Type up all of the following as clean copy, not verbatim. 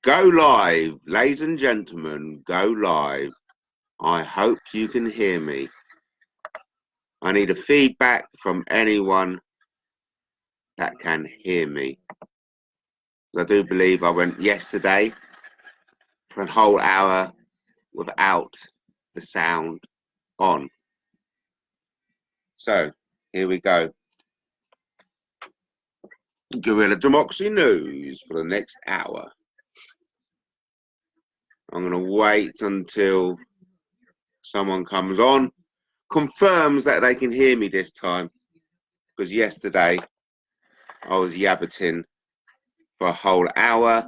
Go live, ladies and gentlemen, go live. I hope you can hear me. I need a feedback from anyone that can hear me. I do believe I went yesterday for a whole hour without the sound on. So here we go. Guerrilla Democracy News for the next hour. I'm going to wait until someone comes on, confirms that they can hear me this time, because yesterday I was yabbiting for a whole hour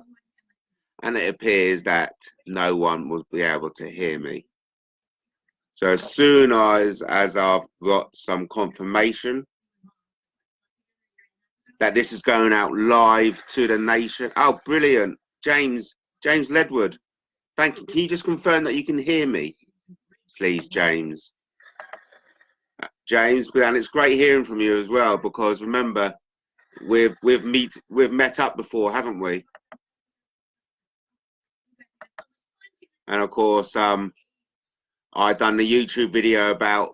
and it appears that no one will be able to hear me. So as soon as I've got some confirmation that this is going out live to the nation. Oh, brilliant. James Ledwood. Thank you. Can you just confirm that you can hear me? Please, James. James, and it's great hearing from you as well, because remember, we've met up before, haven't we? And of course, I done the YouTube video about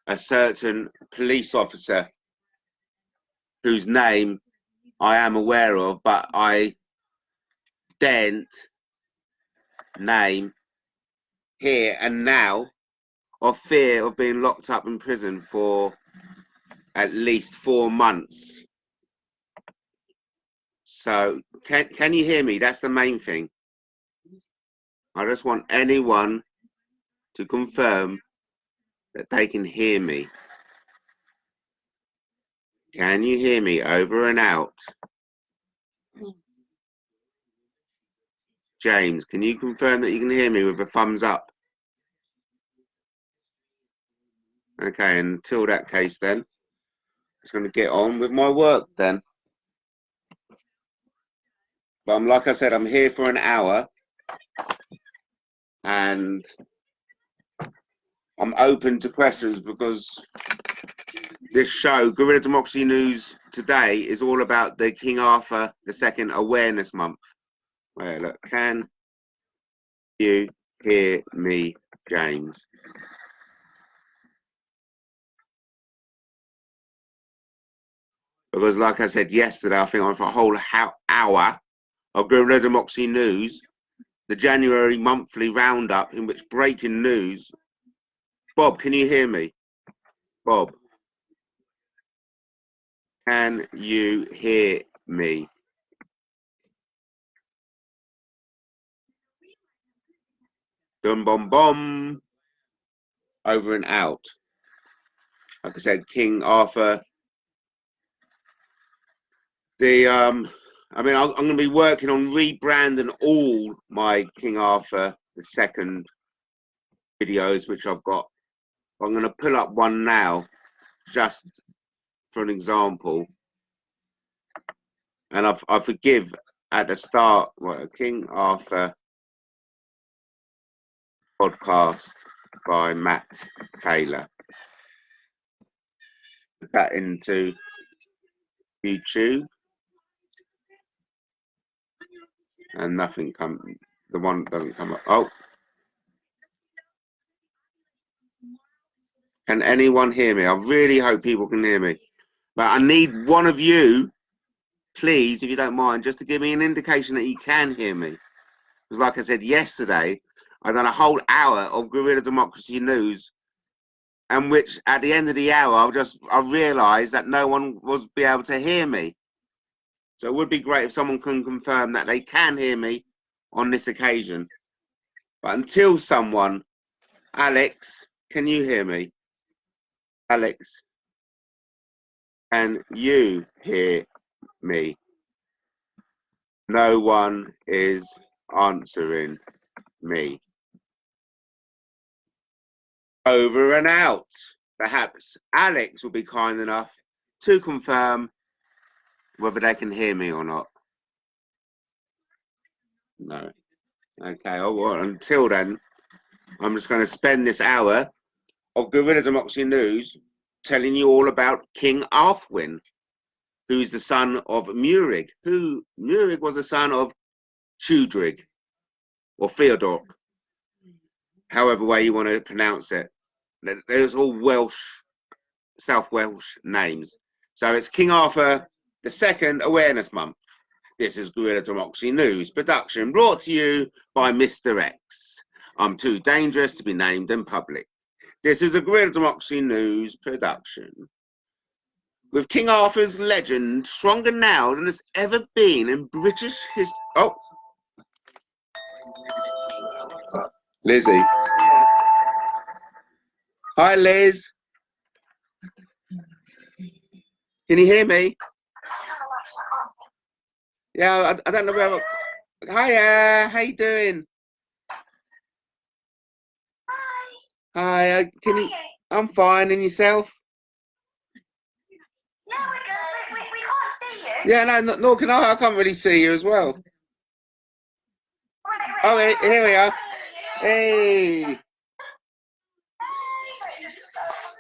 a certain police officer whose name I am aware of, but I daren't name here and now, of fear of being locked up in prison for at least 4 months. So can you hear me? That's the main thing. I just want anyone to confirm that they can hear me. Can you hear me? Over and out. James, can you confirm that you can hear me with a thumbs up? Okay, until that case then, I'm just going to get on with my work then. But like I said, I'm here for an hour and I'm open to questions, because this show, Guerrilla Democracy News Today, is all about the King Arthur II Awareness Month. Wait, look, can you hear me, James? Because like I said yesterday, I think I went for a whole hour of Guerrilla Democracy News, the January monthly roundup, in which breaking news. Bob, can you hear me? Bob, can you hear me? Dum bum bum. Over and out. Like I said, King Arthur. I'm going to be working on rebranding all my King Arthur II videos, which I've got. I'm going to pull up one now, just for an example. And I forgive at the start, King Arthur podcast by Matt Taylor. Put that into YouTube. And nothing the one doesn't come up. Oh. Can anyone hear me? I really hope people can hear me. But I need one of you, please, if you don't mind, just to give me an indication that you can hear me. Because like I said yesterday, I done a whole hour of Guerrilla Democracy News, and which at the end of the hour, I realised that no one was be able to hear me. So it would be great if someone can confirm that they can hear me on this occasion. But until someone, Alex, can you hear me? Alex, can you hear me? No one is answering me. Over and out. Perhaps Alex will be kind enough to confirm whether they can hear me or not. No. Okay, oh, well, until then, I'm just going to spend this hour of Guerrilla Democracy News telling you all about King Arthwin, who's the son of Murig. Murig was the son of Chudrig or Theodore, however way you want to pronounce it. There's all Welsh, South Welsh names. So it's King Arthur II Awareness Month. This is Guerrilla Democracy News production brought to you by Mr. X. I'm too dangerous to be named in public. This is a Guerrilla Democracy News production. With King Arthur's legend stronger now than it's ever been in British history. Oh, Lizzie. Hi, Liz. Can you hear me? Yeah, I don't know where. Hiya, how you doing? Hi. Can you? I'm fine, and yourself? Yeah, we're good. We can't see you. Yeah, no, nor can I. I can't really see you as well. Oh, here we are. Hey.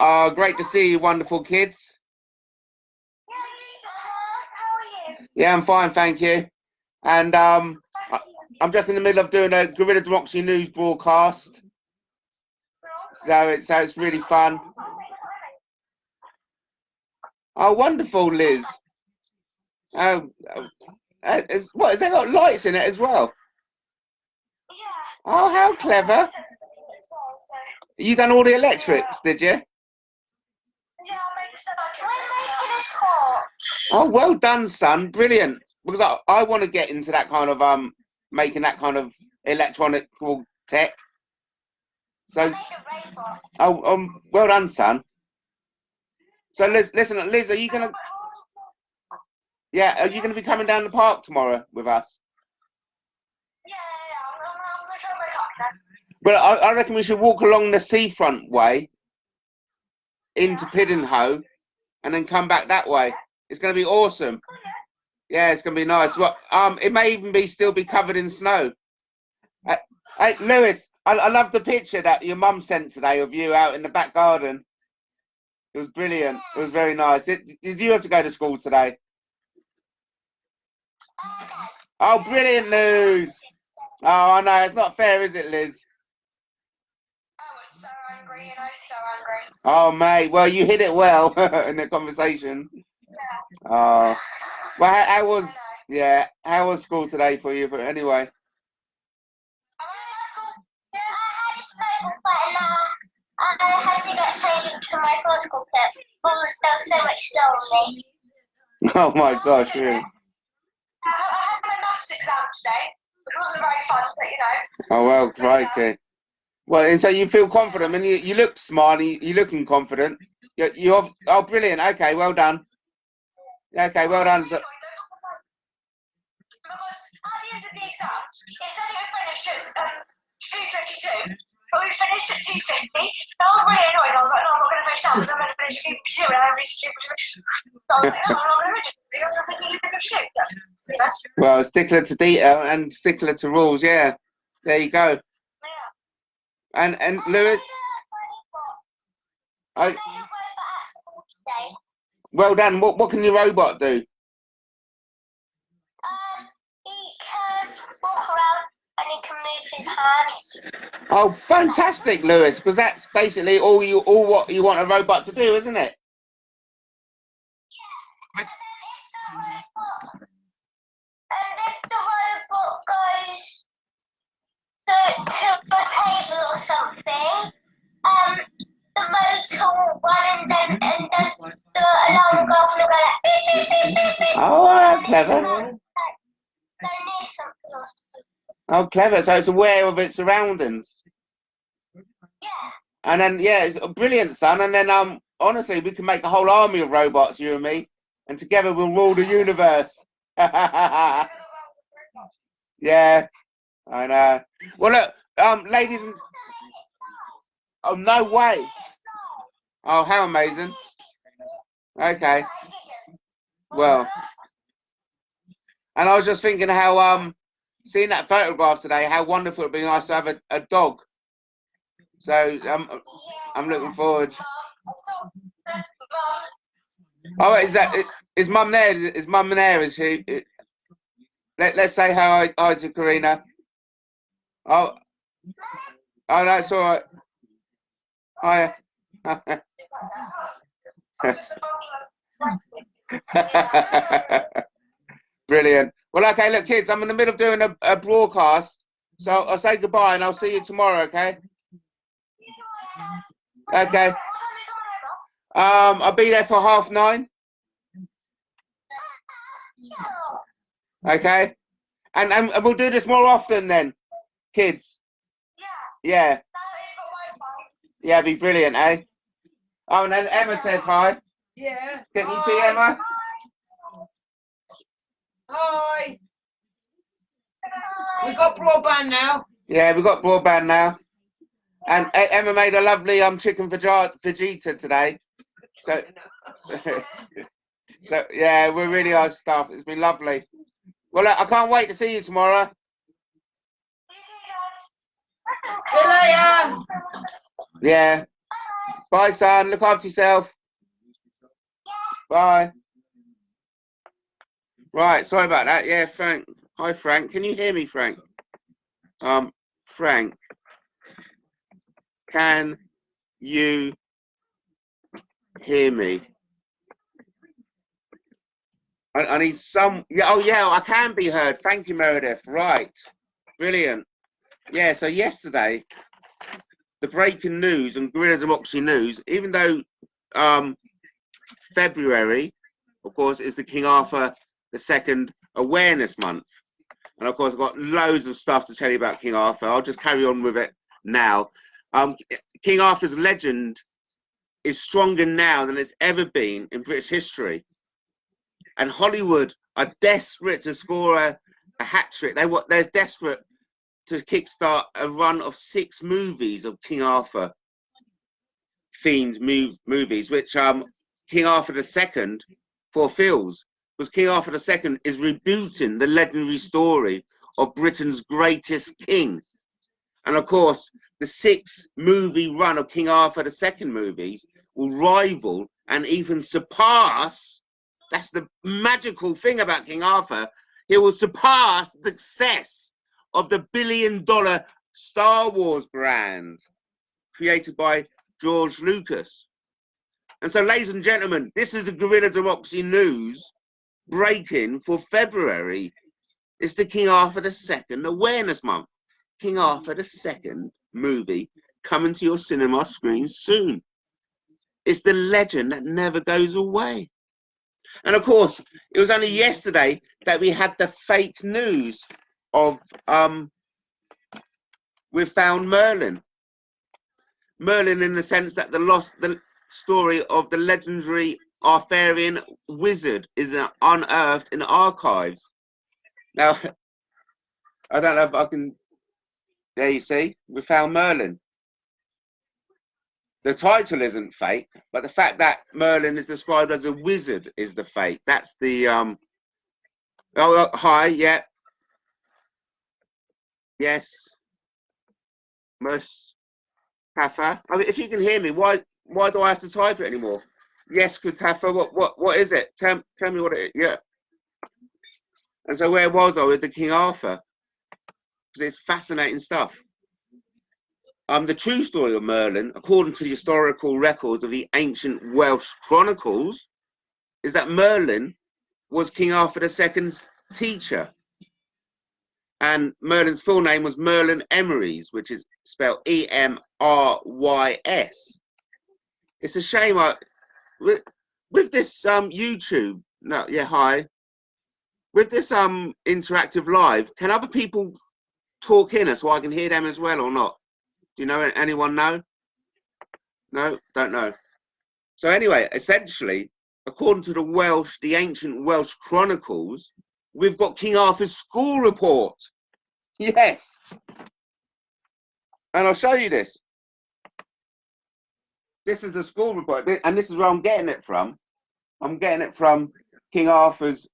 Oh, great to see you, wonderful kids. How are you? Yeah, I'm fine, thank you. And I'm just in the middle of doing a Guerrilla Democracy News broadcast. So it's really fun. Oh, wonderful, Liz. Oh, what, has that got lights in it as well? Yeah. Oh, how clever. You done all the electrics, did you? Yeah, we're making a torch. Oh, well done, son. Brilliant. Because I want to get into that kind of making that kind of electronic tech. So, well done, son. So, listen, Liz, are you gonna? Yeah, are you gonna be coming down the park tomorrow with us? Yeah, I'm gonna try and wake up then. Well, I reckon we should walk along the seafront way into Piddinghoe, and then come back that way. It's gonna be awesome. Yeah, it's gonna be nice. Well, it may even still be covered in snow. Hey, Lewis, I love the picture that your mum sent today of you out in the back garden. It was brilliant. It was very nice. Did you have to go to school today? Oh, brilliant news. Oh, I know. It's not fair, is it, Liz? I was so angry, so angry. Oh, mate. Well, you hit it well in the conversation. Yeah. Oh. Well, how was school today for you? Anyway. I had to get changed into my protocol kit. There was so much snow on me. Oh my gosh, really? I had my maths exam today, which wasn't very fun, but you know. Oh well, crikey. Well, and so you feel confident, and you look smart, you're looking confident. You're oh, brilliant. Okay, well done. Okay, well done. So, because at the end of the exam, it said it would finish at 2:52, but we finished at 2:50. And I was really annoyed. I was like, no, I'm not going to finish now because I'm going to finish at 2:52, and I reached 2:52. So I was like, no, I'm not going to finish it. I'm going to finish at 2:52. You know? well, stickler to detail and stickler to rules. Yeah, there you go. Yeah. And Lewis, I made a robot at school today. Well done. What can your robot do? He can walk around and he can move his hands. Oh, fantastic, Lewis! Because that's basically all what you want a robot to do, isn't it? Yeah. And if the robot goes to a table or something, the motor will run and then the alarm will go off and it'll go like beep, beep, beep, beep, beep. Oh, clever. Go near something or something. Oh, clever. So it's aware of its surroundings. Yeah. And then, yeah, it's a brilliant, son. And then, honestly, we can make a whole army of robots, you and me, and together we'll rule the universe. Yeah, I know. Well, look, ladies and... Oh, no way. Oh, how amazing. Okay. Well, and I was just thinking how, seeing that photograph today, how wonderful it'd be nice to have a dog. So, I'm looking forward. Oh, is mum there? Is mum there? Is she? Let's say hi to Karina. Oh, that's all right. Hi. Brilliant. Well, okay, look, kids, I'm in the middle of doing a broadcast, so I'll say goodbye and I'll see you tomorrow, okay? Okay. I'll be there for 9:30. Okay. And we'll do this more often then, kids. Yeah. Yeah, it'd be brilliant, eh? Oh, and then Emma says hi. Yeah. Can you see Emma? Hi. We've got broadband now. Yeah, we've got broadband now. And Emma made a lovely chicken vegeta today. So, so yeah, we really are stuff. It's been lovely. Well, look, I can't wait to see you tomorrow. See you later. Yeah. Bye, son. Look after yourself. Bye. Right. Sorry about that. Yeah, Frank. Hi, Frank. Can you hear me, Frank? Frank. Can you hear me? I need some. Yeah. Oh, yeah. I can be heard. Thank you, Meredith. Right. Brilliant. Yeah. So yesterday, the breaking news and Guerrilla Democracy News, even though February, of course, is the King Arthur II Awareness Month. And of course, I've got loads of stuff to tell you about King Arthur. I'll just carry on with it now. King Arthur's legend is stronger now than it's ever been in British history. And Hollywood are desperate to score a hat trick. They're desperate to kickstart a run of 6 movies of King Arthur themed movies, which King Arthur II fulfills. Because King Arthur II is rebooting the legendary story of Britain's greatest king. And of course, the 6 movie run of King Arthur II movies will rival and even surpass. That's the magical thing about King Arthur. He will surpass the success of the billion-dollar Star Wars brand created by George Lucas. And so, ladies and gentlemen, this is the Guerrilla Democracy News breaking for February. It's the King Arthur II Awareness Month. King Arthur II movie coming to your cinema screens soon. It's the legend that never goes away. And of course, it was only yesterday that we had the fake news of we found Merlin. Merlin, in the sense that the story of the legendary Arthurian wizard is unearthed in archives. Now, I don't know if I can. There you see, we found Merlin. The title isn't fake, but the fact that Merlin is described as a wizard is the fake. That's the Oh, hi, yeah, yes, Mustafa. I mean, if you can hear me, why do I have to type it anymore? Yes, Mustafa. What is it? Tell me what it is. Yeah. And so where was I with the King Arthur? Because it's fascinating stuff. The true story of Merlin, according to the historical records of the ancient Welsh chronicles, is that Merlin was King Arthur II's teacher. And Merlin's full name was Merlin Emrys, which is spelled Emrys. It's a shame with this YouTube. No, yeah, hi. With this interactive live, can other people talk in so I can hear them as well or not? Do you know anyone know? No, don't know. So anyway, essentially, according to the ancient Welsh chronicles, we've got King Arthur's school report. Yes. And I'll show you this. This is the school report, and this is where I'm getting it from. I'm getting it from King Arthur's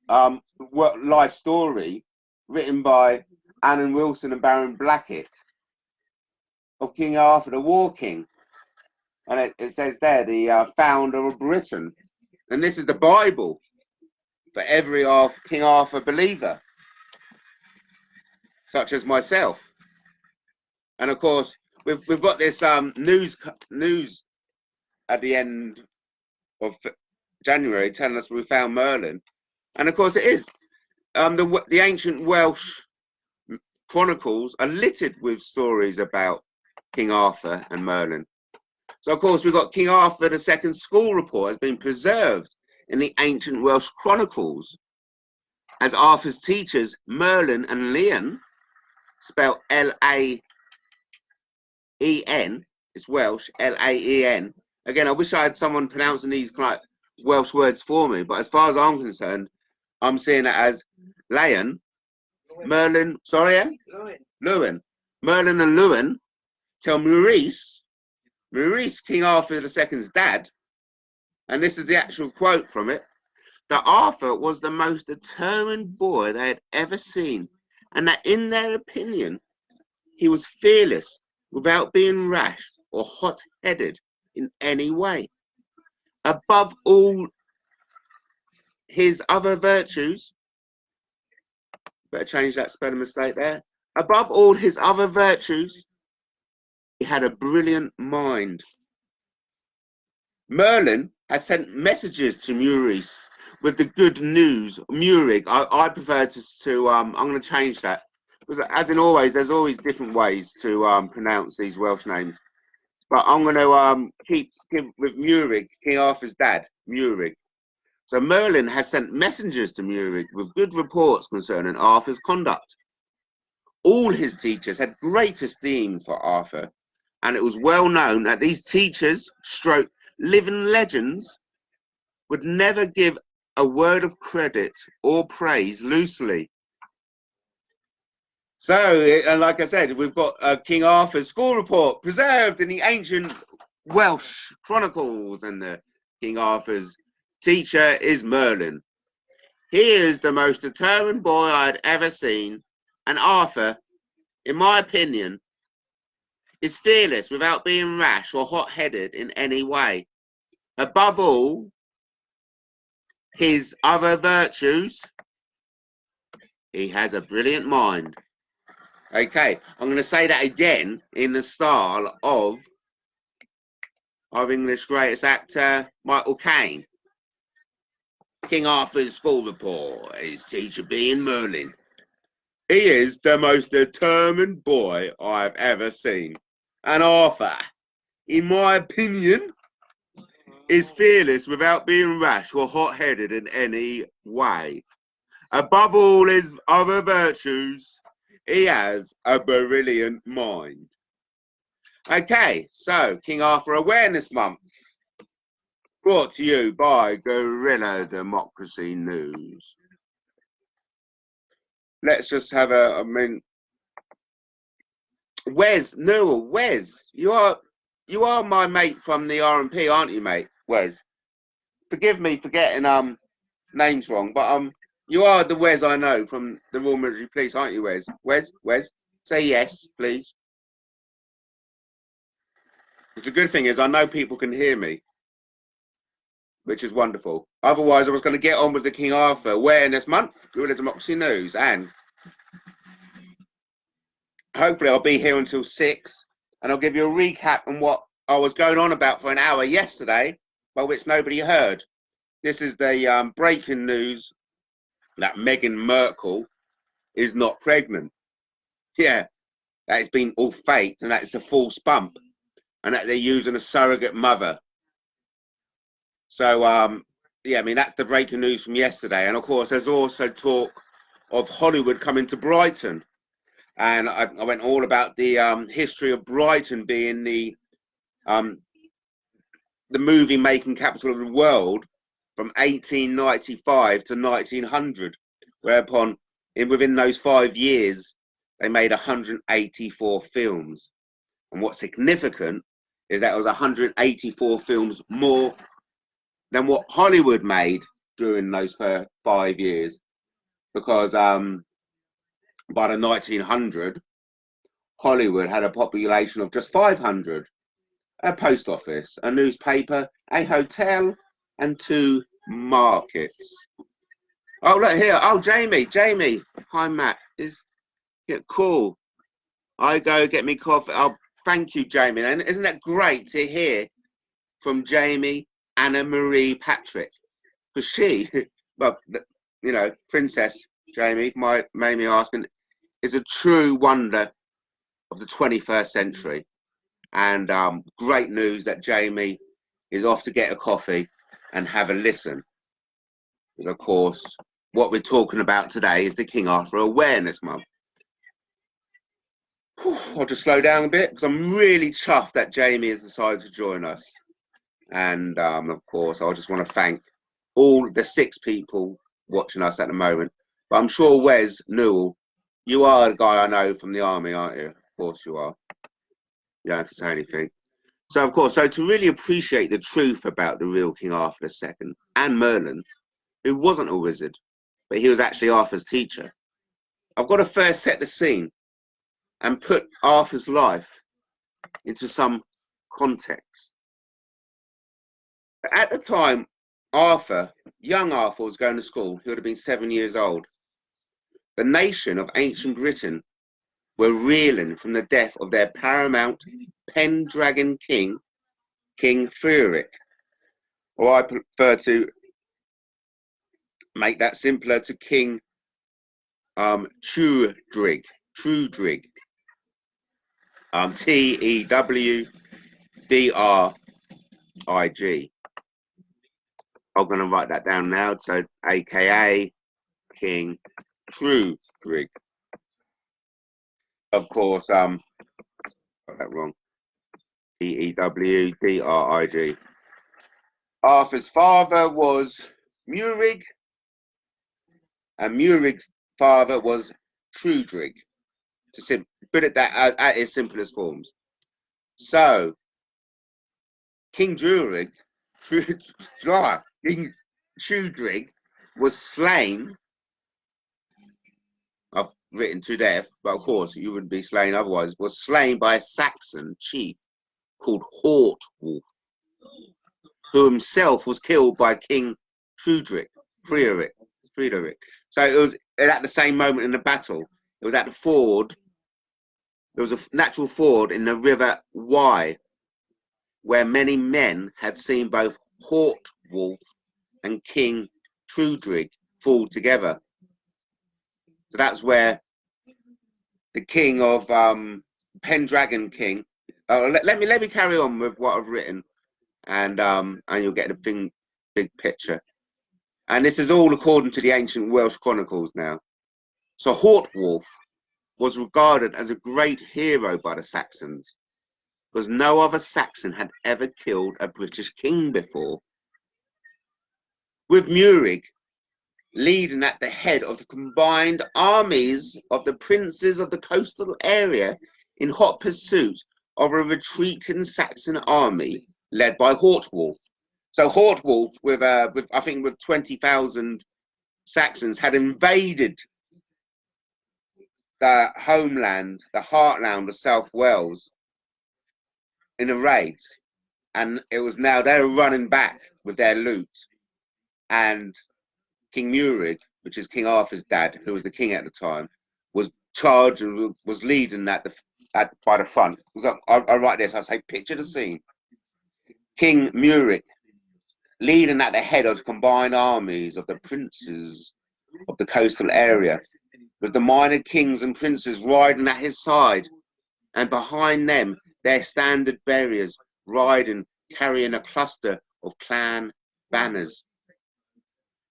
life story, written by Annan Wilson and Baron Blackett, of King Arthur, the War King. And it says there, the founder of Britain. And this is the Bible. for every King Arthur believer, such as myself. And of course, we've got this news at the end of January telling us we found Merlin, and of course it is. The ancient Welsh chronicles are littered with stories about King Arthur and Merlin. So of course we've got King Arthur II school report has been preserved in the ancient Welsh chronicles as Arthur's teachers Merlin and Leon, spelled Laen, it's Welsh, Laen. Again, I wish I had someone pronouncing these like Welsh words for me, but as far as I'm concerned, I'm seeing it as Leon, Merlin, sorry, Lewin. Merlin and Lewin tell Maurice, King Arthur II's dad, and this is the actual quote from it, that Arthur was the most determined boy they had ever seen, and that in their opinion, he was fearless without being rash or hot-headed in any way. Above all his other virtues, better change that spelling mistake there. Above all his other virtues, he had a brilliant mind. Merlin had sent messages to Maurice with the good news. Murig, I prefer to I'm going to change that. Because as in always, there's always different ways to pronounce these Welsh names. But I'm going to keep with Murig, King Arthur's dad, Murig. So Merlin has sent messengers to Murig with good reports concerning Arthur's conduct. All his teachers had great esteem for Arthur, and it was well known that these teachers, stroke living legends, would never give a word of credit or praise loosely. So, like I said, we've got King Arthur's school report preserved in the ancient Welsh chronicles, and the King Arthur's teacher is Merlin. He is the most determined boy I had ever seen, and Arthur, in my opinion, is fearless without being rash or hot-headed in any way. Above all his other virtues, he has a brilliant mind. Okay, I'm going to say that again in the style of our English greatest actor, Michael Caine. King Arthur's school report, his teacher being Merlin. He is the most determined boy I've ever seen. And Arthur, in my opinion, is fearless without being rash or hot-headed in any way. Above all his other virtues, he has a brilliant mind. Okay, so King Arthur Awareness Month, brought to you by Guerrilla Democracy News. Let's just have Wes Newell. Wes, you are my mate from the RMP, aren't you, mate? Wes, forgive me for getting names wrong, but you are the Wes I know from the Royal Military Police, aren't you, Wes? Wes, say yes, please. Which the good thing is I know people can hear me, which is wonderful. Otherwise, I was going to get on with the King Arthur Awareness Month, Guerrilla Democracy News, and hopefully I'll be here until 6, and I'll give you a recap on what I was going on about for an hour yesterday, by which nobody heard. This is the breaking news that Meghan Markle is not pregnant. Yeah, that it's been all faked, and that it's a false bump, and that they're using a surrogate mother. So, yeah, I mean, that's the breaking news from yesterday. And of course, there's also talk of Hollywood coming to Brighton. And I went all about the history of Brighton being the movie making capital of the world from 1895 to 1900, whereupon within those 5 years, they made 184 films. And what's significant is that it was 184 films more than what Hollywood made during those 5 years, because by the 1900, Hollywood had a population of just 500, a post office, a newspaper, a hotel, and 2 markets. Oh, look here. Oh, Jamie. Hi, Matt. Cool. I go get me coffee. Oh, thank you, Jamie. And isn't that great to hear from Jamie Anna Marie Patrick? Because she, well, you know, Princess Jamie, made me asking, is a true wonder of the 21st century. And great news that Jamie is off to get a coffee and have a listen. Because, of course, what we're talking about today is the King Arthur Awareness Month. I'll just slow down a bit because I'm really chuffed that Jamie has decided to join us. And of course, I just want to thank all the 6 people watching us at the moment. But I'm sure Wes Newell, you are the guy I know from the army, aren't you? Of course you are. You don't have to say anything. So, of course, to really appreciate the truth about the real King Arthur II and Merlin, who wasn't a wizard, but he was actually Arthur's teacher, I've got to first set the scene and put Arthur's life into some context. At the time, young Arthur was going to school. He would have been 7 years old. The nation of ancient Britain were reeling from the death of their paramount Pendragon king, King Frederick. Or I prefer to make that simpler to King Trudrig. Tewdrig. I'm going to write that down now. So, AKA King Trudrig. Of course, got that wrong. Tewdrig. Arthur's father was Murig, and Murig's father was Trudrig. To put it that at its simplest forms. So, King Trudrig was slain. I've written to death, but of course you wouldn't be slain otherwise. Was slain by a Saxon chief called Hortwulf, who himself was killed by King Frederick. So it was at the same moment in the battle. It was at the ford. There was a natural ford in the River Wye, where many men had seen both Hortwulf and King Trudrig fall together. So that's where the king of Pendragon King. Let me carry on with what I've written, and you'll get the big picture. And this is all according to the ancient Welsh chronicles now. So Hortwulf was regarded as a great hero by the Saxons, because no other Saxon had ever killed a British king before. With Murig leading at the head of the combined armies of the princes of the coastal area in hot pursuit of a retreating Saxon army led by Hortwulf. So Hortwulf, with 20,000 Saxons, had invaded the homeland, the heartland of South Wales, in a raid, and it was now they were running back with their loot, and King Murig, which is King Arthur's dad, who was the king at the time, was charged and was leading by the front. So I write this. I say, picture the scene: King Murig leading at the head of the combined armies of the princes of the coastal area, with the minor kings and princes riding at his side, and behind them their standard bearers riding, carrying a cluster of clan banners.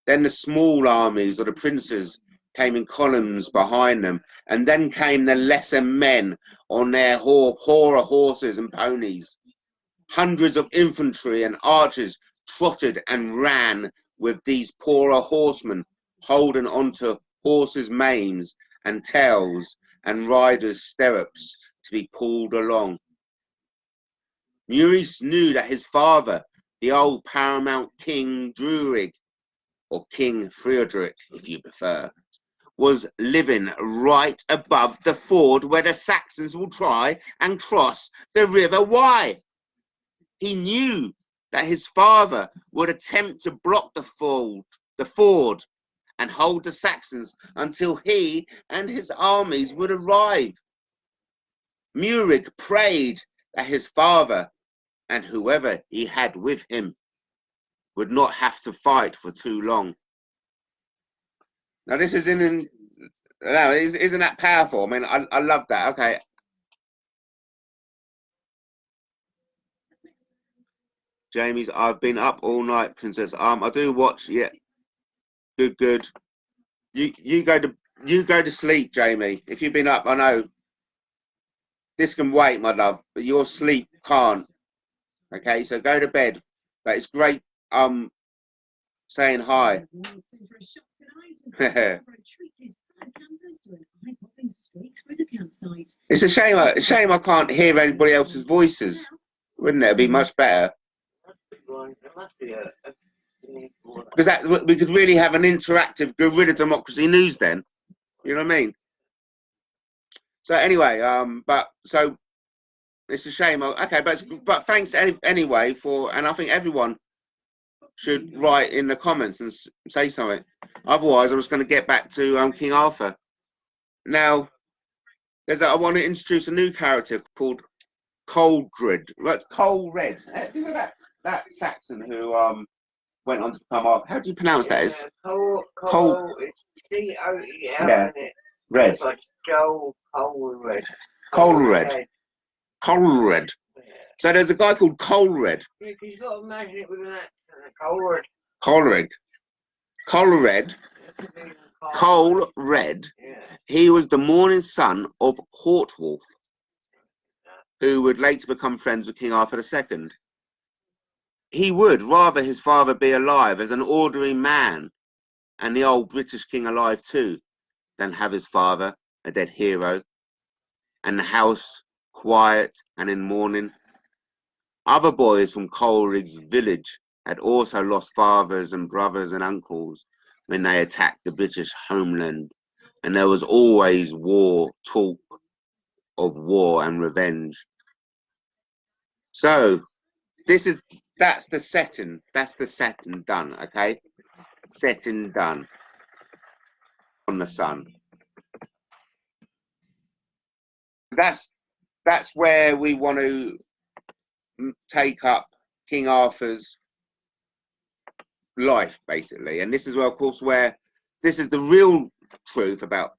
Then the small armies of the princes came in columns behind them, and then came the lesser men on their poorer horses and ponies. Hundreds of infantry and archers trotted and ran with these poorer horsemen, holding onto horses' manes and tails and riders' stirrups to be pulled along. Murig knew that his father, the old paramount King Trudrig, or King Frederick, if you prefer, was living right above the ford where the Saxons will try and cross the River Wye. He knew that his father would attempt to block the ford and hold the Saxons until he and his armies would arrive. Murig prayed that his father and whoever he had with him would not have to fight for too long. Now this is isn't that powerful? I mean, I love that. Okay. Jamie's, I've been up all night, Princess. I do watch. Yeah, good. You go to sleep, Jamie. If you've been up, I know this can wait, my love, but your sleep can't. Okay, so go to bed. But it's great. Saying hi. It's a shame I can't hear anybody else's voices. Wouldn't it? It'd be much better. Because that we could really have an interactive guerrilla democracy news then. You know what I mean? So anyway, but so it's a shame. Okay, but thanks anyway for, and I think everyone should write in the comments and say something. Otherwise, I was going to get back to King Arthur. Now, I want to introduce a new character called Coldred. Right, Coldred. Do you know that Saxon who went on to become Arthur? How do you pronounce that? It's Cold. It's C-O-E-L. Yeah. Red. It's like Joel Coldred. Coldred. So there's a guy called Coldred. Yeah, because you've got to imagine it with an accent. Coldred. Coldred. Yeah. He was the morning son of Hortwulf, who would later become friends with King Arthur II. He would rather his father be alive as an ordinary man, and the old British king alive too, than have his father, a dead hero, and the house quiet and in mourning. Other boys from Coleridge's village had also lost fathers and brothers and uncles when they attacked the British homeland, and there was always talk of war and revenge. So that's the setting. That's the setting done, okay? Setting done on the sun. That's where we want to take up King Arthur's life, basically. And this is where, of course, where this is the real truth about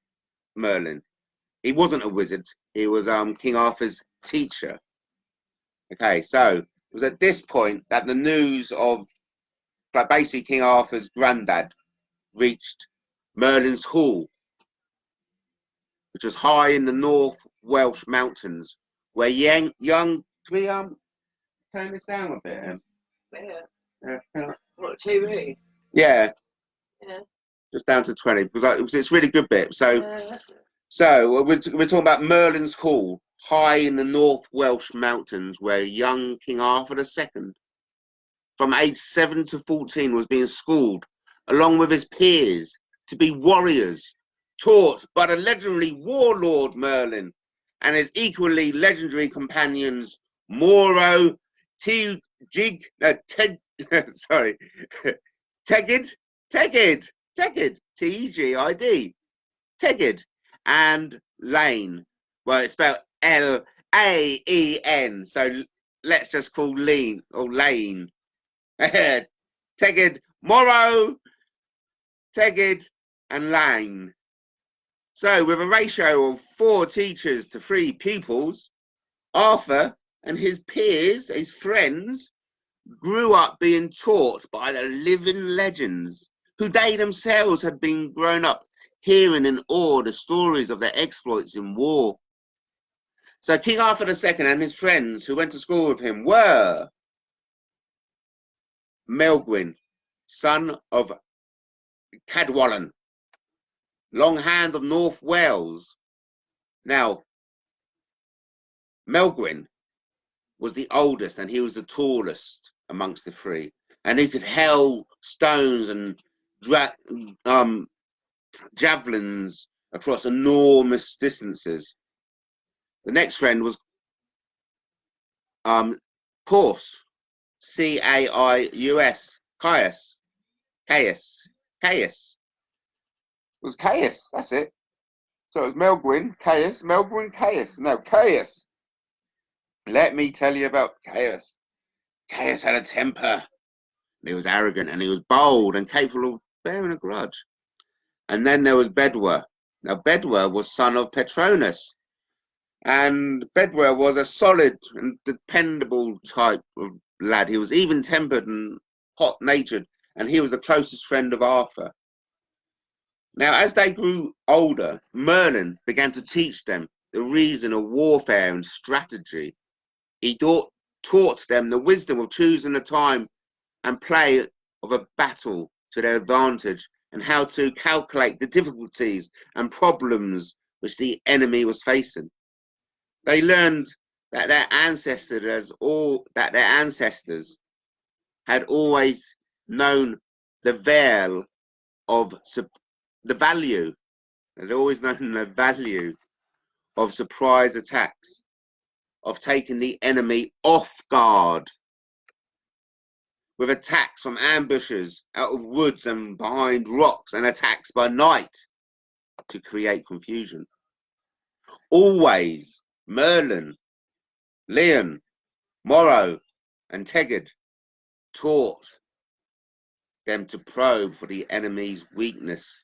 Merlin. He wasn't a wizard. He was King Arthur's teacher. Okay, so it was at this point that the news of basically King Arthur's granddad reached Merlin's Hall, which was high in the North Welsh mountains, where young can we turn this down a bit? What, TV? Yeah. Yeah. Just down to 20 because it's a really good bit. So we're talking about Merlin's Hall, high in the North Welsh mountains, where young King Arthur II, from age 7 to 14, was being schooled along with his peers to be warriors, taught by the legendary warlord Merlin and his equally legendary companions Moro, Tegid, Tegid, Tegid, and Lane. Well, it's spelled Laen, so let's just call Lane or Lane. Tegid, Moro, Tegid, and Lane. So, with a ratio of 4 teachers to 3 pupils, Arthur and his peers, his friends, grew up being taught by the living legends, who they themselves had been grown up hearing in awe the stories of their exploits in war. So King Arthur II and his friends who went to school with him were Maelgwyn, son of Cadwallon, Longhand of North Wales. Now, Maelgwyn was the oldest and he was the tallest amongst the 3, and he could hurl stones and javelins across enormous distances. The next friend was Caius, Caius, Caius. was Caius. That's it. So it was Melgwyn, Caius, Melgwyn, Caius. No, Caius. Let me tell you about Caius. Caius had a temper. He was arrogant and he was bold and capable of bearing a grudge. And then there was Bedwer. Now, Bedwer was son of Petronus. And Bedwer was a solid and dependable type of lad. He was even-tempered and hot-natured, and he was the closest friend of Arthur. Now, as they grew older, Merlin began to teach them the reason of warfare and strategy. He taught them the wisdom of choosing the time and play of a battle to their advantage, and how to calculate the difficulties and problems which the enemy was facing. They learned that their ancestors had always known the value of surprise attacks, of taking the enemy off guard, with attacks from ambushes out of woods and behind rocks, and attacks by night to create confusion. Always Merlin, Leon, Morrow, and Tegid taught them to probe for the enemy's weakness.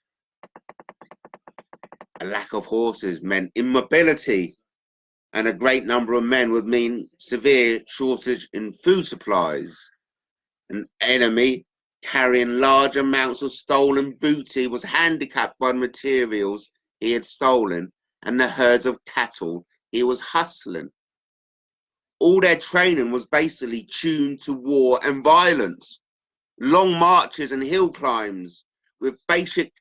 A lack of horses meant immobility, and a great number of men would mean severe shortage in food supplies. An enemy carrying large amounts of stolen booty was handicapped by the materials he had stolen and the herds of cattle he was hustling. All their training was basically tuned to war and violence. Long marches and hill climbs with basic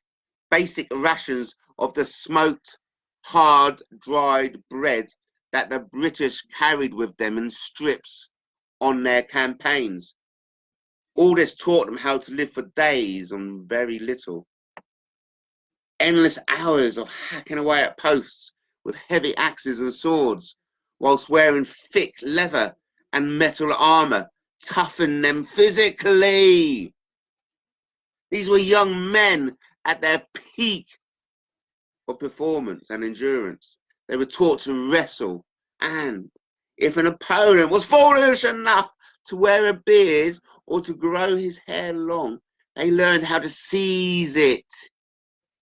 rations of the smoked, hard, dried bread that the British carried with them in strips on their campaigns. All this taught them how to live for days on very little. Endless hours of hacking away at posts with heavy axes and swords, whilst wearing thick leather and metal armour toughened them physically. These were young men at their peak of performance and endurance. They were taught to wrestle, and if an opponent was foolish enough to wear a beard or to grow his hair long, they learned how to seize it,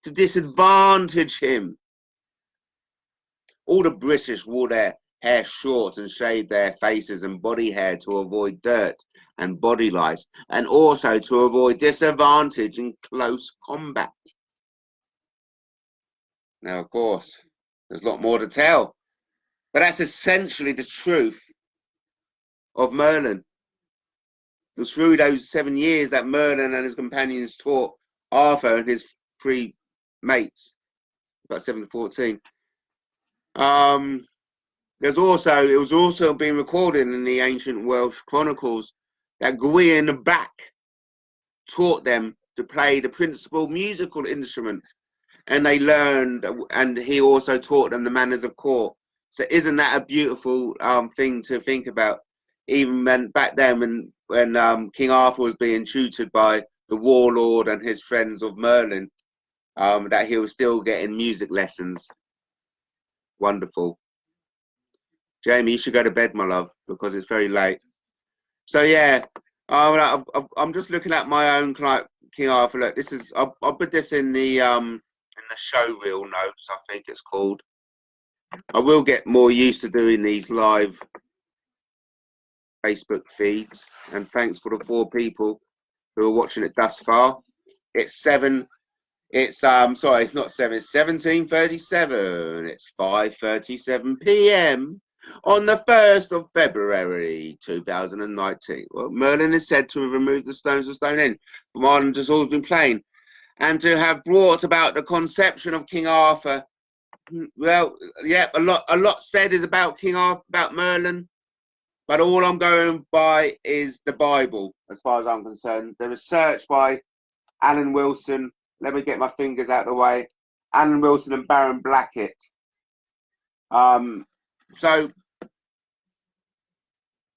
to disadvantage him. All the British wore their hair short and shaved their faces and body hair to avoid dirt and body lice, and also to avoid disadvantage in close combat. Now, of course, there's a lot more to tell, but that's essentially the truth of Merlin. It was through those 7 years that Merlin and his companions taught Arthur and his 3 mates, about 7 to 14. It was also being recorded in the ancient Welsh chronicles that Gwyon Bac taught them to play the principal musical instrument, and they learned, and he also taught them the manners of court. So isn't that a beautiful thing to think about? Even back then, when King Arthur was being tutored by the warlord and his friends of Merlin, that he was still getting music lessons. Wonderful. Jamie, you should go to bed, my love, because it's very late. So yeah, I'm just looking at my own King Arthur. Look, this is I'll put this in the show reel notes, I think it's called. I will get more used to doing these live Facebook feeds, and thanks for the 4 people who are watching it thus far. It's sorry, it's not 7, it's 17:37. It's 5:37 p.m. on the 1st of February 2019. Well, Merlin is said to have removed the stones of Stonehenge from Ireland as always been plain, and to have brought about the conception of King Arthur. Well, yeah, a lot said is about King Arthur, about Merlin, but all I'm going by is the Bible, as far as I'm concerned. The research by Alan Wilson. Let me get my fingers out of the way. Alan Wilson and Baron Blackett. So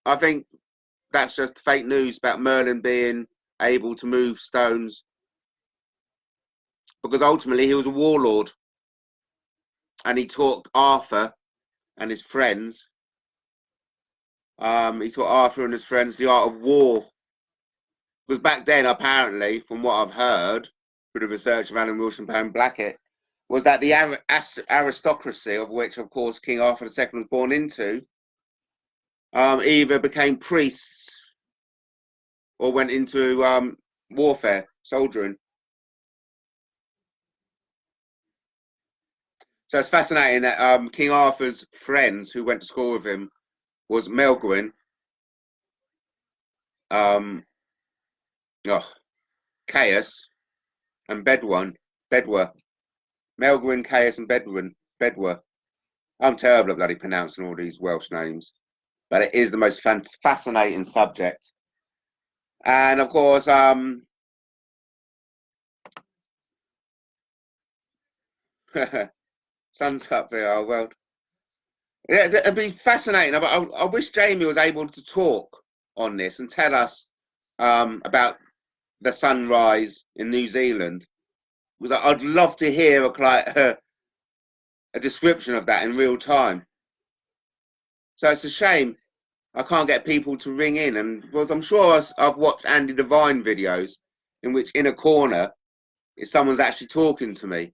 I think that's just fake news about Merlin being able to move stones because ultimately he was a warlord, and he taught Arthur and his friends. He taught Arthur and his friends the art of war. Because back then, apparently, from what I've heard, through the research of Alan Willson Blackett, was that the aristocracy, of which, of course, King Arthur II was born into, either became priests or went into warfare, soldiering. So it's fascinating that King Arthur's friends who went to school with him was Melgwyn, Caius, and Bedwin. Melgwyn, Caius, and Bedwer. I'm terrible at bloody pronouncing all these Welsh names, but it is the most fascinating subject. And of course, sun's up there, our world. Yeah, it'd be fascinating. I wish Jamie was able to talk on this and tell us about the sunrise in New Zealand, because I'd love to hear a description of that in real time. So it's a shame I can't get people to ring in, and because I'm sure I've watched Andy Devine videos in which in a corner if someone's actually talking to me.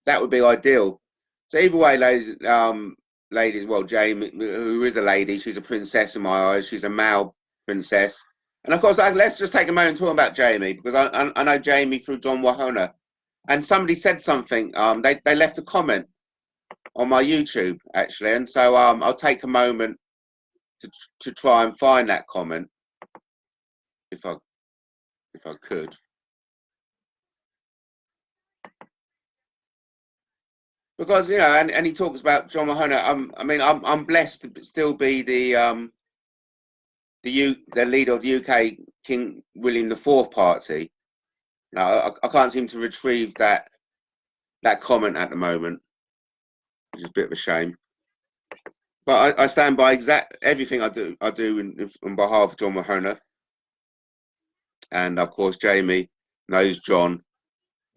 That would be ideal. So either way, ladies, well, Jamie, who is a lady, she's a princess in my eyes. She's a male princess. And of course, let's just take a moment talking about Jamie, because I know Jamie through John Wahona. And somebody said something, they left a comment on my YouTube, actually. And so I'll take a moment to try and find that comment, if I could. Because, you know, and he talks about John Mahona. I mean, I'm blessed to still be the leader of UK King William IV party. No, I can't seem to retrieve that comment at the moment, which is a bit of a shame. But I stand by everything I do on behalf of John Mahona. And of course, Jamie knows John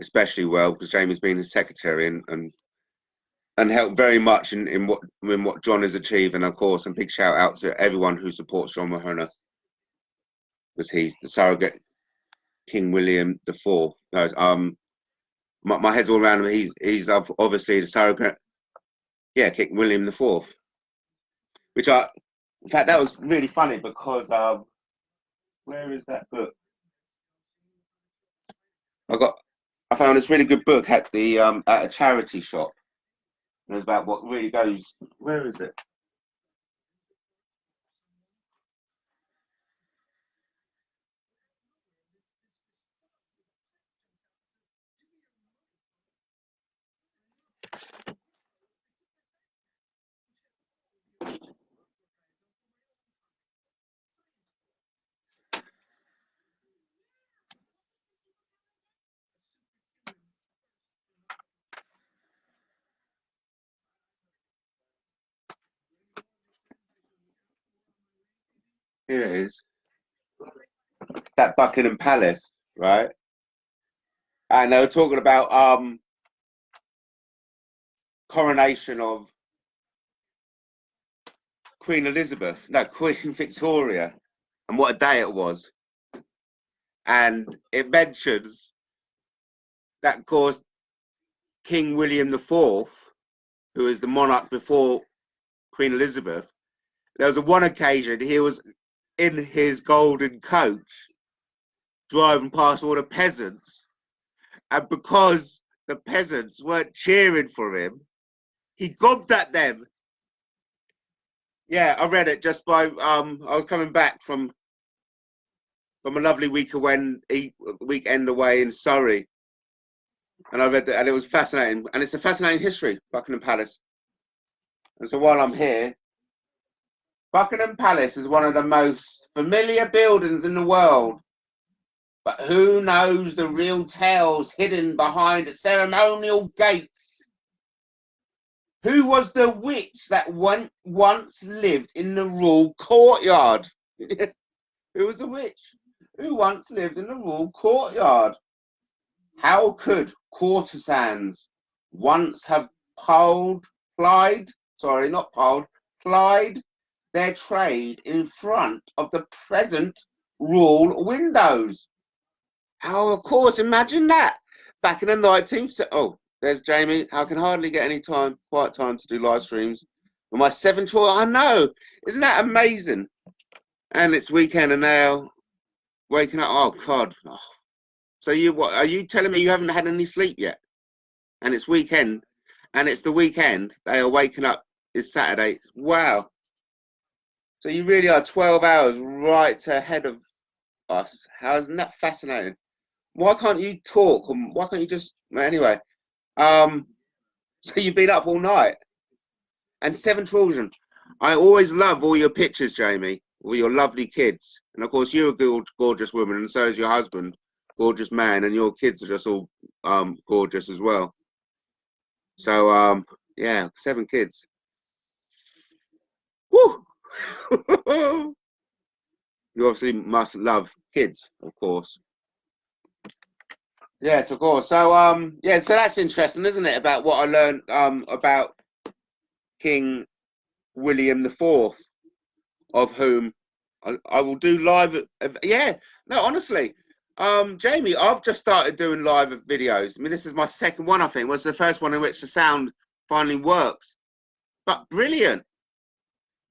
especially well, because Jamie's been his secretary and helped very much in what John has achieved. And of course, a big shout out to everyone who supports John Mahona, because he's the surrogate King William IV. No, my head's all around him. He's obviously the surrogate, King William IV. Which in fact, that was really funny, because where is that book? I found this really good book at the at a charity shop. It was about what really goes. Where is it? Here it is. That Buckingham Palace, right? And they were talking about coronation of Queen Elizabeth, no, Queen Victoria, and what a day it was. And it mentions that, of course, King William IV, who is the monarch before Queen Elizabeth, there was one occasion he was in his golden coach driving past all the peasants, and because the peasants weren't cheering for him, he gobbed at them. Yeah, I read it just by I was coming back from a lovely weekend away in Surrey, and I read that, and it was fascinating, and it's a fascinating history, Buckingham Palace. And so while I'm here, Buckingham Palace is one of the most familiar buildings in the world, but who knows the real tales hidden behind the ceremonial gates? Who was the witch that once lived in the royal courtyard? Who was the witch who once lived in the royal courtyard? How could courtesans once have plied their trade in front of the present royal windows? Oh, of course, imagine that. Back in the 19th. Oh, there's Jamie. I can hardly get any quiet time to do live streams. With my 7-year-old, I know. Isn't that amazing? And it's weekend and now waking up. Oh, God. Oh. So what are you telling me you haven't had any sleep yet? And it's weekend, and it's the weekend. They are waking up. It's Saturday. Wow. So you really are 12 hours right ahead of us. How isn't that fascinating? Why can't you talk? Why can't you just anyway? So you've been up all night and 7 children. I always love all your pictures, Jamie, all your lovely kids, and of course you're a gorgeous woman, and so is your husband, gorgeous man, and your kids are just all gorgeous as well. So yeah, 7 kids. Woo! You obviously must love kids, of course. Yes, of course. So yeah, so that's interesting, isn't it? About what I learned about King William IV, of whom I will do live. Yeah, no, honestly, Jamie, I've just started doing live videos. I mean, this is my second one. I think was the first one in which the sound finally works. But brilliant!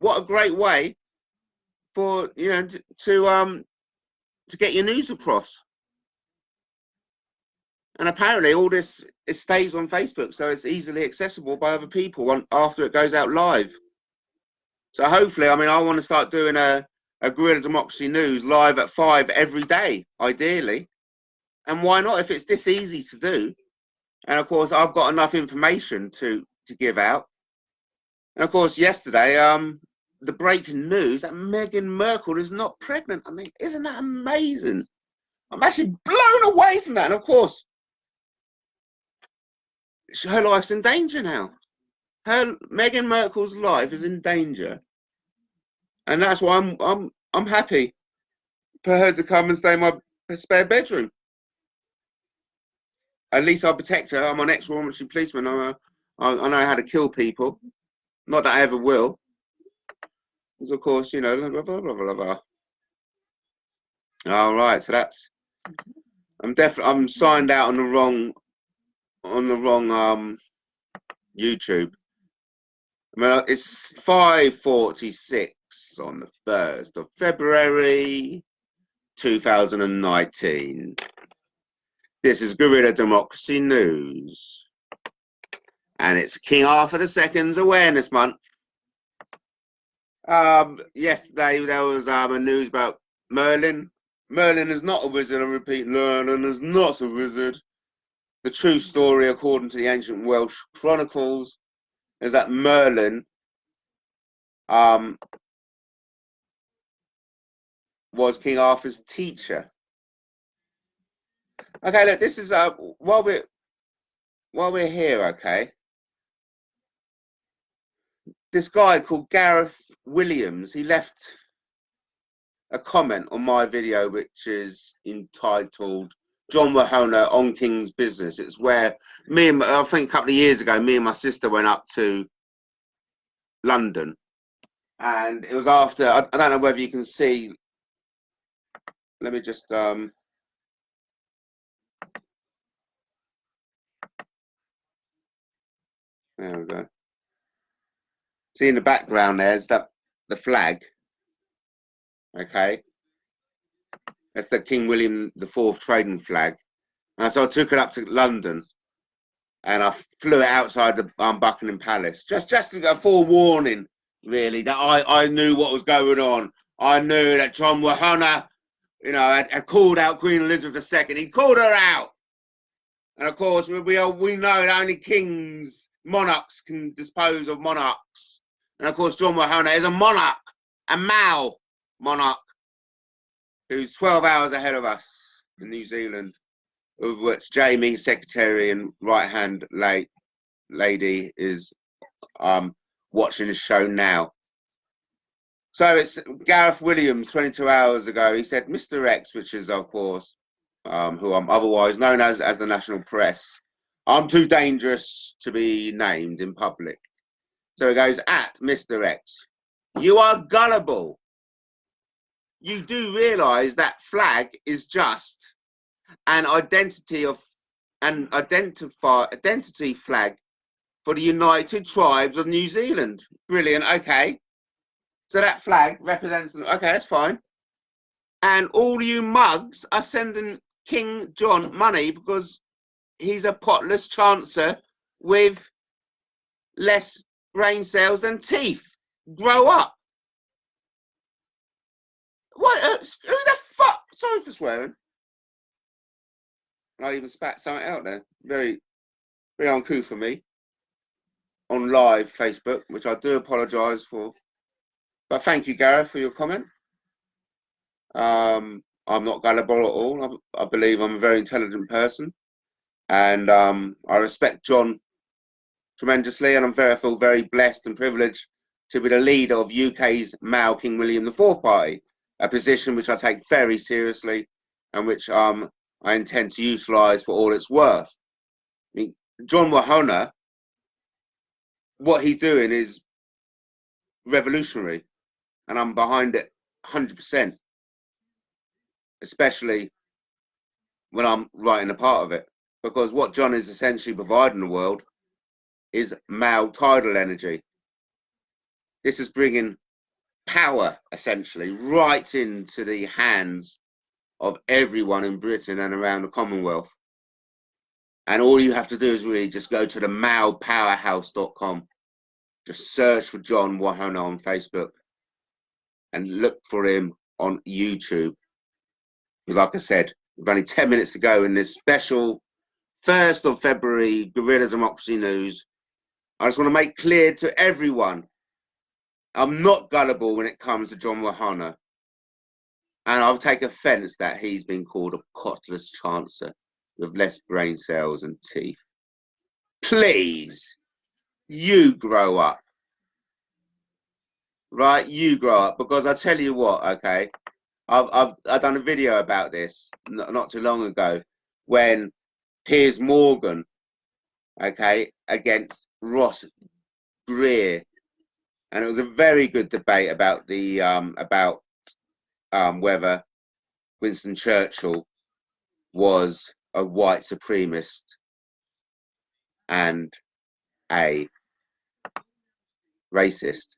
What a great way for to get your news across. And apparently all this, it stays on Facebook, so it's easily accessible by other people after it goes out live. So hopefully, I mean, I want to start doing a Guerrilla Democracy News live at 5 every day, ideally. And why not, if it's this easy to do? And of course, I've got enough information to give out. And of course, yesterday, the breaking news that Meghan Markle is not pregnant. I mean, isn't that amazing? I'm actually blown away from that. And of course, her life's in danger now. Meghan Markle's life is in danger, and that's why I'm happy for her to come and stay in my spare bedroom. At least I'll protect her. I'm an ex-Royal policeman. I know how to kill people. Not that I ever will. Because of course, you know, blah, blah, blah, blah, blah. All right, so that's. I'm signed out on the wrong YouTube. I mean, it's 5:46 on the 1st of February 2019. This is Guerrilla Democracy News, and it's King Arthur II's Awareness Month. Yesterday there was news about Merlin. Merlin is not a wizard. I repeat, Merlin is not a wizard. The true story, according to the ancient Welsh chronicles, is that Merlin was King Arthur's teacher. Okay, look, this is while we're here, okay. This guy called Gareth Williams, he left a comment on my video, which is entitled John Mahona on King's Business. It's where I think a couple of years ago, me and my sister went up to London, and it was after, I don't know whether you can see, let me just there we go. See in the background there's the flag. Okay, that's the King William IV trading flag. And so I took it up to London, and I flew it outside the Buckingham Palace, just a forewarning, really, that I knew what was going on. I knew that John Mahona, you know, had called out Queen Elizabeth II. He called her out, and of course we know that only monarchs can dispose of monarchs, and of course John Mahona is a monarch, a Mao monarch, who's 12 hours ahead of us in New Zealand, of which Jamie, secretary and right-hand lady, is watching the show now. So it's Gareth Williams, 22 hours ago. He said, Mr. X, which is, of course, who I'm otherwise known as the National Press. I'm too dangerous to be named in public. So it goes, at Mr. X, you are gullible. You do realise that flag is just an identity flag for the United Tribes of New Zealand. Brilliant. Okay. So that flag represents them. Okay, that's fine. And all you mugs are sending King John money because he's a potless chancer with less brain cells than teeth. Grow up. What? Who the fuck? Sorry for swearing. I even spat something out there. Very, very uncouth for me. On live Facebook, which I do apologise for. But thank you, Gareth, for your comment. I'm not gullible at all. I believe I'm a very intelligent person. And I respect John tremendously. And I feel very blessed and privileged to be the leader of UK's male King William IV party, a position which I take very seriously and which I intend to utilise for all it's worth. I mean, John Wahona, what he's doing is revolutionary, and I'm behind it 100%, especially when I'm writing a part of it, because what John is essentially providing the world is male tidal energy. This is bringing power essentially right into the hands of everyone in Britain and around the Commonwealth. And all you have to do is really just go to the malepowerhouse.com. Just search for John Wahona on Facebook and look for him on YouTube. Because like I said, we've only 10 minutes to go in this special 1st of February Guerrilla Democracy News. I just want to make clear to everyone, I'm not gullible when it comes to John Wahona. And I'll take offence that he's been called a cotless chancer with less brain cells and teeth. Please, you grow up. Right, you grow up, because I tell you what, okay, I've done a video about this not too long ago when Piers Morgan, okay, against Ross Greer, and it was a very good debate about the whether Winston Churchill was a white supremacist and a racist.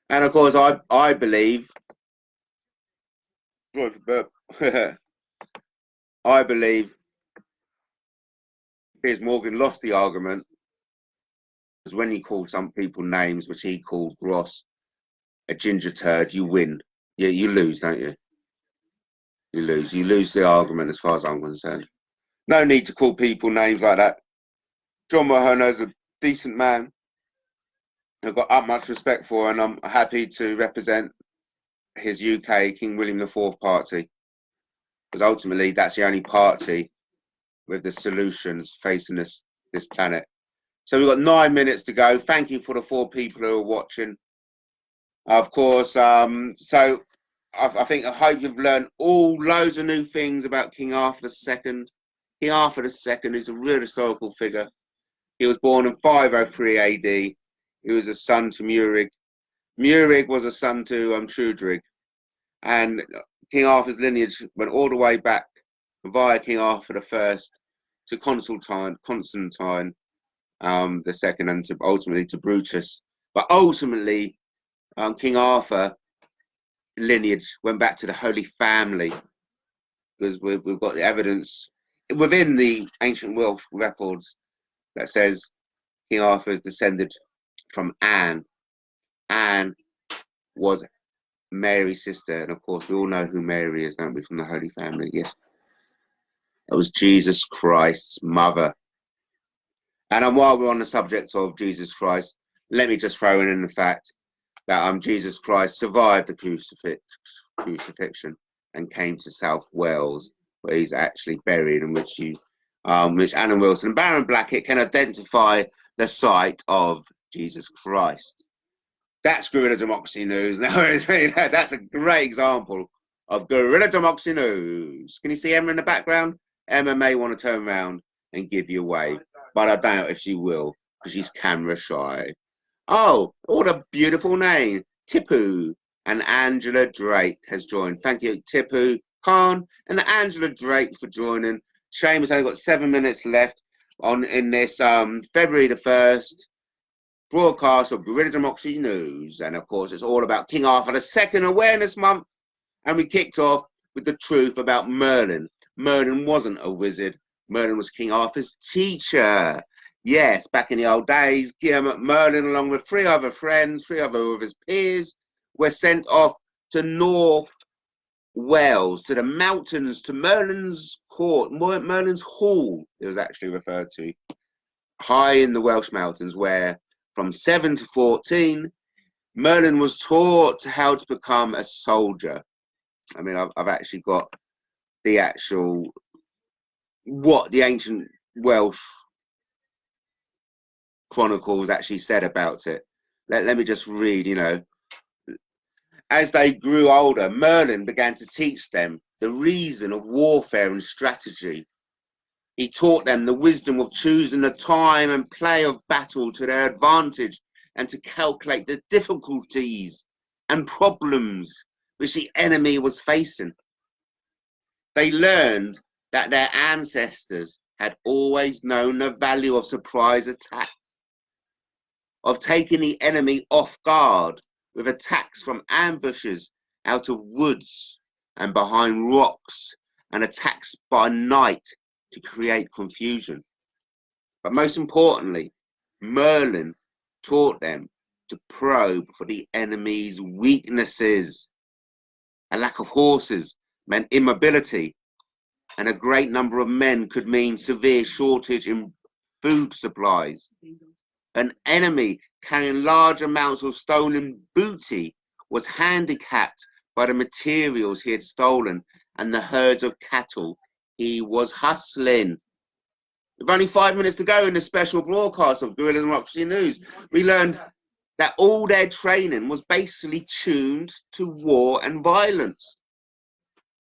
And of course, I believe, I believe Piers Morgan lost the argument because when he called some people names, which he called Ross a ginger turd, you win. Yeah, you lose, don't you? You lose. You lose the argument as far as I'm concerned. No need to call people names like that. John Wahona is a decent man. I've got utmost respect for, and I'm happy to represent his UK King William IV party, because ultimately that's the only party with the solutions facing this planet. So we've got 9 minutes to go. Thank you for the 4 people who are watching. Of course, so I hope you've learned loads of new things about King Arthur II. King Arthur II is a real historical figure. He was born in 503 AD. He was a son to Murig. Murig was a son to Trudrig. And King Arthur's lineage went all the way back via King Arthur I to Constantine II, and ultimately to Brutus. But ultimately, King Arthur lineage went back to the Holy Family, because we've got the evidence within the ancient Welsh records that says King Arthur is descended from Anne. Anne was Mary's sister, and of course we all know who Mary is, don't we, from the Holy Family? Yes, it was Jesus Christ's mother. And while we're on the subject of Jesus Christ, let me just throw in the fact that Jesus Christ survived the crucifixion and came to South Wales, where he's actually buried, in which Anna Wilson and Baron Blackett can identify the site of Jesus Christ. That's Guerrilla Democracy News. Now, that's a great example of Guerrilla Democracy News. Can you see Emma in the background? Emma may want to turn around and give you a wave, but I doubt if she will because she's camera shy. Oh, what a beautiful name. Tipu and Angela Drake has joined. Thank you, Tipu Khan and Angela Drake, for joining. Shame it's only got 7 minutes left in this February the 1st broadcast of Guerrilla Democracy News. And of course, it's all about King Arthur II Awareness Month. And we kicked off with the truth about Merlin. Merlin wasn't a wizard. Merlin was King Arthur's teacher. Yes, back in the old days, Merlin, along with three other of his peers, were sent off to North Wales, to the mountains, to Merlin's court, Merlin's hall, it was actually referred to, high in the Welsh mountains, where from 7 to 14, Merlin was taught how to become a soldier. I mean, I've actually got the actual, what the ancient Welsh chronicles actually said about it. Let me just read, you know. As they grew older, Merlin began to teach them the reason of warfare and strategy. He taught them the wisdom of choosing the time and play of battle to their advantage and to calculate the difficulties and problems which the enemy was facing. They learned that their ancestors had always known the value of surprise attacks, of taking the enemy off guard with attacks from ambushes out of woods and behind rocks, and attacks by night to create confusion. But most importantly, Merlin taught them to probe for the enemy's weaknesses. A lack of horses meant immobility, and a great number of men could mean severe shortage in food supplies. An enemy carrying large amounts of stolen booty was handicapped by the materials he had stolen and the herds of cattle he was hustling. With only 5 minutes to go in the special broadcast of Guerrilla Democracy News, we learned that all their training was basically tuned to war and violence.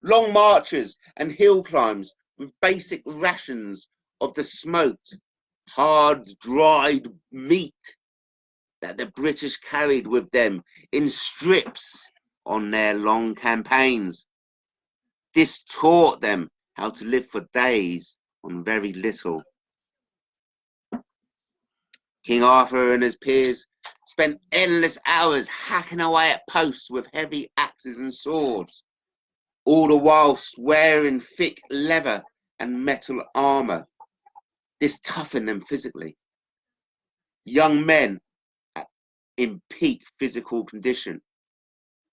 Long marches and hill climbs with basic rations of the smoked, hard, dried meat that the British carried with them in strips on their long campaigns. This taught them how to live for days on very little. King Arthur and his peers spent endless hours hacking away at posts with heavy axes and swords, all the whilst wearing thick leather and metal armour. This toughened them physically. Young men in peak physical condition,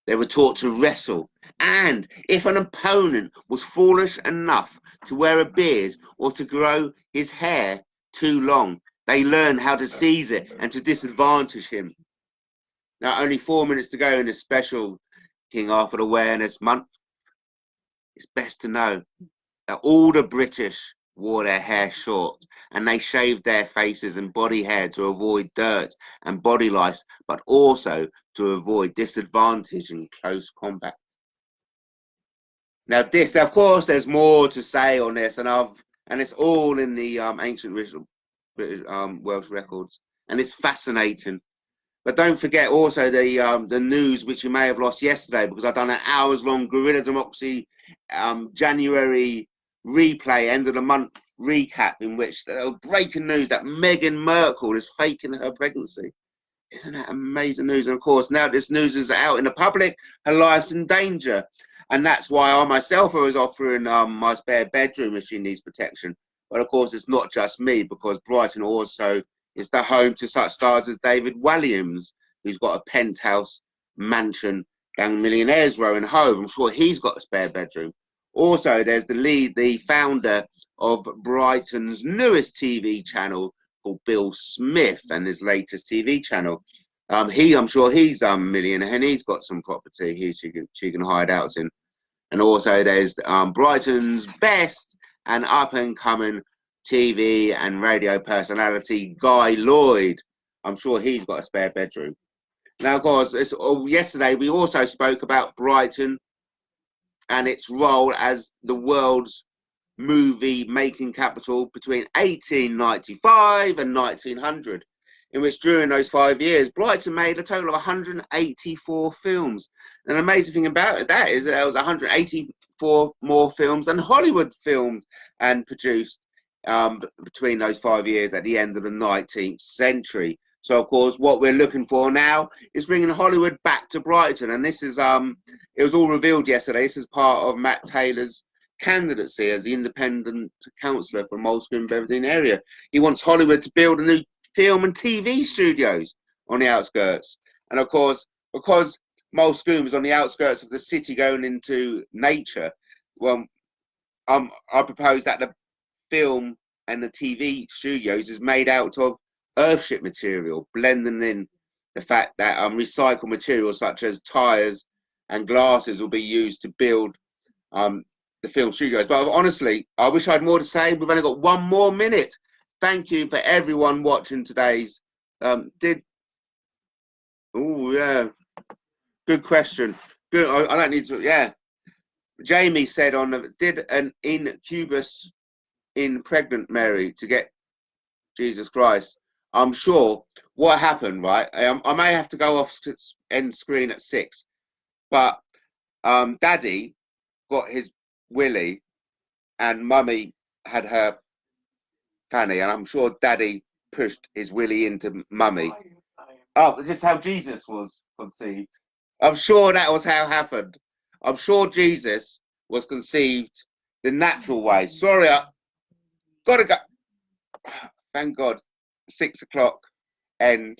they were taught to wrestle, and if an opponent was foolish enough to wear a beard or to grow his hair too long, they learned how to seize it and to disadvantage him. Now, only 4 minutes to go in this special King Arthur Awareness Month. It's best to know that all the British wore their hair short, and they shaved their faces and body hair to avoid dirt and body lice, but also to avoid disadvantage in close combat. Now this, of course, there's more to say on this, and it's all in the ancient Welsh records, and it's fascinating. But don't forget also the news which you may have lost yesterday, because I've done an hours-long Guerrilla Democracy January replay, end of the month recap, in which breaking news that Meghan Markle is faking her pregnancy. Isn't that amazing news? And of course, now this news is out in the public, her life's in danger. And that's why I myself was offering my spare bedroom if she needs protection. But of course, it's not just me, because Brighton also is the home to such stars as David Walliams, who's got a penthouse mansion down Millionaires Row in Hove. I'm sure he's got a spare bedroom. Also, there's the founder of Brighton's newest TV channel called Bill Smith, and his latest TV channel. I'm sure he's a millionaire, and he's got some property here she can hide out in. And also, there's Brighton's best and up and coming TV and radio personality, Guy Lloyd. I'm sure he's got a spare bedroom. Now, of course, yesterday we also spoke about Brighton and its role as the world's movie making capital between 1895 and 1900, in which during those 5 years, Brighton made a total of 184 films. And the amazing thing about that is that there was 184 more films than Hollywood filmed and produced between those 5 years at the end of the 19th century. So, of course, what we're looking for now is bringing Hollywood back to Brighton. And this is, it was all revealed yesterday. This is part of Matt Taylor's candidacy as the independent councillor for Moulsecoomb Beverdean area. He wants Hollywood to build a new film and TV studios on the outskirts. And, of course, because Moulsecoomb is on the outskirts of the city going into nature, well, I propose that the film and the TV studios is made out of earthship material, blending in the fact that recycled materials such as tyres and glasses will be used to build the film studios. But honestly, I wish I had more to say. We've only got 1 more minute. Thank you for everyone watching today's. Oh yeah, good question. Good. I don't need to. Yeah, Jamie said on the, did an incubus impregnant Mary to get Jesus Christ. I'm sure what happened, right? I may have to go off to end screen at 6, but Daddy got his willy and Mummy had her fanny, and I'm sure Daddy pushed his willy into Mummy. Oh, just how Jesus was conceived. I'm sure that was how it happened. I'm sure Jesus was conceived the natural way. Sorry, I gotta go. Thank God. 6 o'clock end.